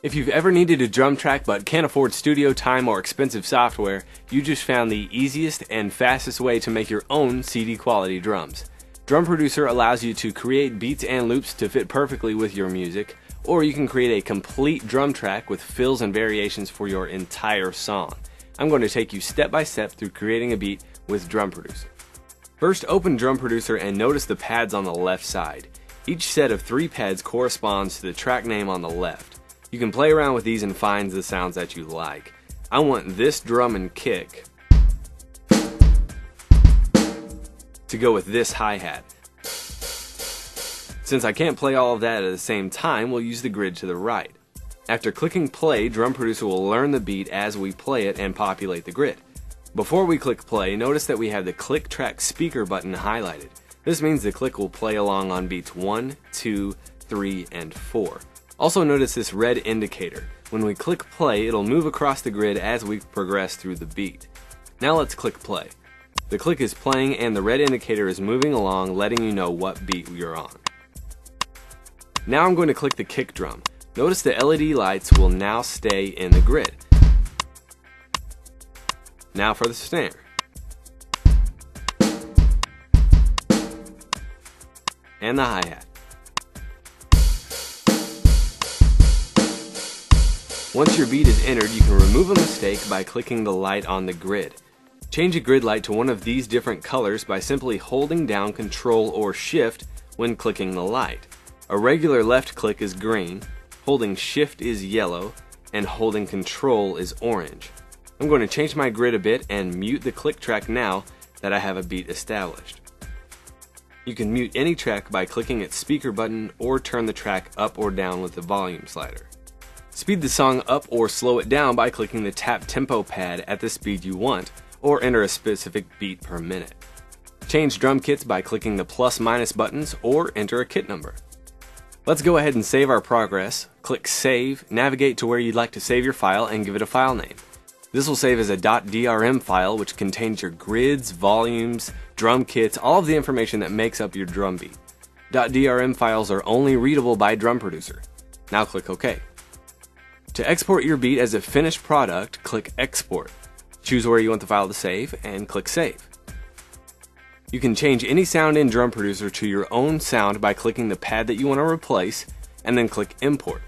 If you've ever needed a drum track but can't afford studio time or expensive software, you just found the easiest and fastest way to make your own CD quality drums. Drum Producer allows you to create beats and loops to fit perfectly with your music, or you can create a complete drum track with fills and variations for your entire song. I'm going to take you step by step through creating a beat with Drum Producer. First, open Drum Producer and notice the pads on the left side. Each set of 3 pads corresponds to the track name on the left. You can play around with these and find the sounds that you like. I want this drum and kick to go with this hi-hat. Since I can't play all of that at the same time, we'll use the grid to the right. After clicking play, Drum Producer will learn the beat as we play it and populate the grid. Before we click play, notice that we have the click track speaker button highlighted. This means the click will play along on beats 1, 2, 3, and 4. Also notice this red indicator. When we click play, it'll move across the grid as we progress through the beat. Now let's click play. The click is playing and the red indicator is moving along, letting you know what beat you're on. Now I'm going to click the kick drum. Notice the LED lights will now stay in the grid. Now for the snare. And the hi-hat. Once your beat is entered, you can remove a mistake by clicking the light on the grid. Change a grid light to one of these different colors by simply holding down Control or Shift when clicking the light. A regular left click is green, holding Shift is yellow, and holding Control is orange. I'm going to change my grid a bit and mute the click track now that I have a beat established. You can mute any track by clicking its speaker button or turn the track up or down with the volume slider. Speed the song up or slow it down by clicking the tap tempo pad at the speed you want, or enter a specific beat per minute. Change drum kits by clicking the plus/minus buttons or enter a kit number. Let's go ahead and save our progress. Click Save, navigate to where you'd like to save your file, and give it a file name. This will save as a .drm file which contains your grids, volumes, drum kits, all of the information that makes up your drum beat. .drm files are only readable by Drum Producer. Now click OK. To export your beat as a finished product, click Export. Choose where you want the file to save and click Save. You can change any sound in Drum Producer to your own sound by clicking the pad that you want to replace and then click Import.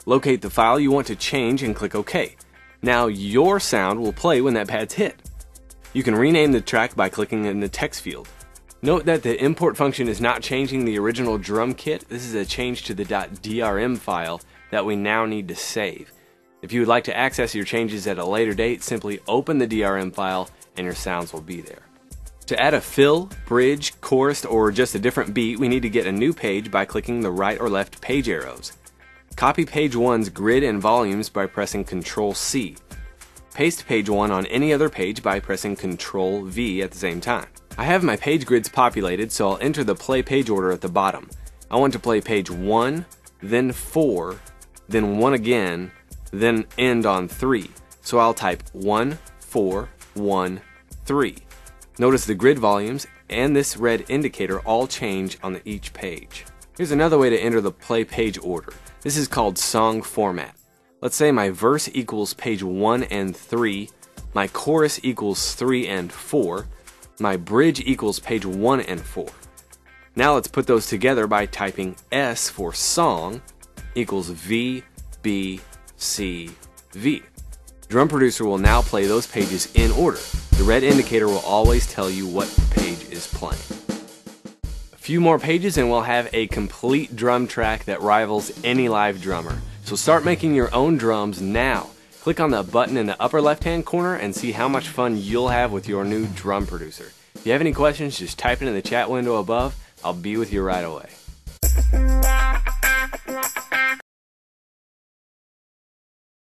Locate the file you want to change and click OK. Now your sound will play when that pad's hit. You can rename the track by clicking in the text field. Note that the import function is not changing the original drum kit. This is a change to the .drm file that we now need to save. If you would like to access your changes at a later date, simply open the DRM file and your sounds will be there. To add a fill, bridge, chorus, or just a different beat, we need to get a new page by clicking the right or left page arrows. Copy page 1's grid and volumes by pressing Ctrl+C. Paste page 1 on any other page by pressing Ctrl+V at the same time. I have my page grids populated, so I'll enter the play page order at the bottom. I want to play page 1, then 4, then 1 again, then end on 3. So I'll type 1, 4, 1, 3. Notice the grid volumes and this red indicator all change on each page. Here's another way to enter the play page order. This is called song format. Let's say my verse equals page 1 and 3, my chorus equals 3 and 4, my bridge equals page 1 and 4. Now let's put those together by typing S for song equals V, B, C, V. Drum Producer will now play those pages in order. The red indicator will always tell you what page is playing. A few more pages and we'll have a complete drum track that rivals any live drummer. So start making your own drums now. Click on the button in the upper left hand corner and see how much fun you'll have with your new Drum Producer. If you have any questions, just type it in the chat window above. I'll be with you right away.